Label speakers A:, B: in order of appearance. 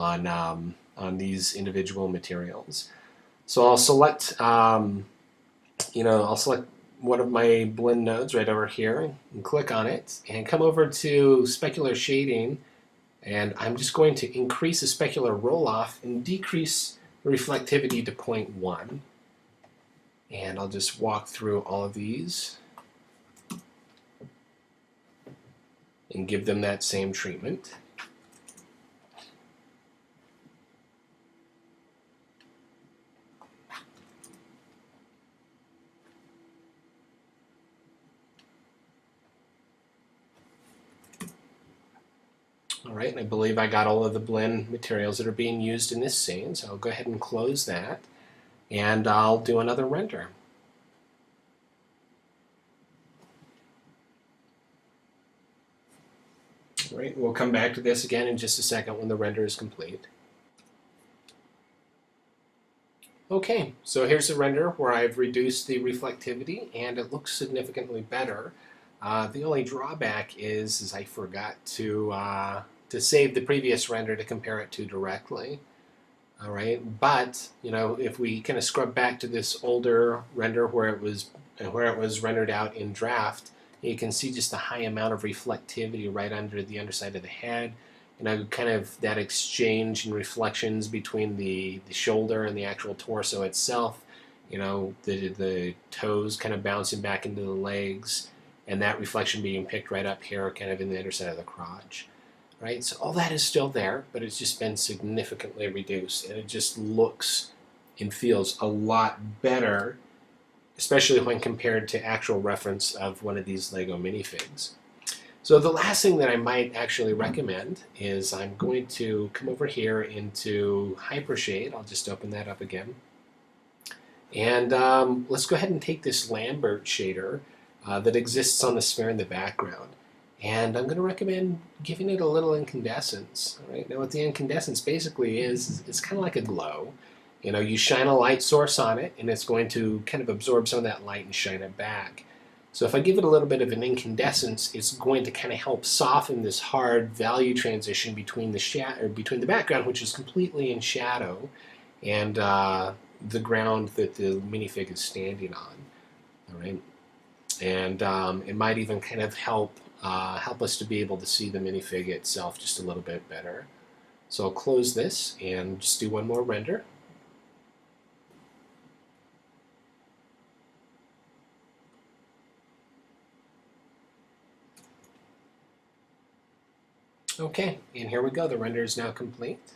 A: on these individual materials. So I'll select, I'll select one of my blend nodes right over here and click on it and come over to specular shading, and I'm just going to increase the specular roll-off and decrease the reflectivity to 0.1. And I'll just walk through all of these and give them that same treatment. All right, and I believe I got all of the blend materials that are being used in this scene, so I'll go ahead and close that, and I'll do another render. All right, we'll come back to this again in just a second when the render is complete. Okay, so here's the render where I've reduced the reflectivity and it looks significantly better. The only drawback is I forgot to save the previous render to compare it to directly. All right, but if we kind of scrub back to this older render where it was rendered out in draft, you can see just the high amount of reflectivity right under the underside of the head. Kind of that exchange and reflections between the shoulder and the actual torso itself. The toes kind of bouncing back into the legs, and that reflection being picked right up here, kind of in the underside of the crotch. Right, so all that is still there, but it's just been significantly reduced, and it just looks and feels a lot better, especially when compared to actual reference of one of these Lego minifigs. So the last thing that I might actually recommend is I'm going to come over here into Hypershade. I'll just open that up again. And let's go ahead and take this Lambert shader that exists on the sphere in the background. And I'm going to recommend giving it a little incandescence. All right? Now what the incandescence basically is it's kind of like a glow. You shine a light source on it, and it's going to kind of absorb some of that light and shine it back. So if I give it a little bit of an incandescence, it's going to kind of help soften this hard value transition between the background, which is completely in shadow, and the ground that the minifig is standing on. All right, and it might even kind of help us to be able to see the minifig itself just a little bit better. So I'll close this and just do one more render. Okay, and here we go. The render is now complete.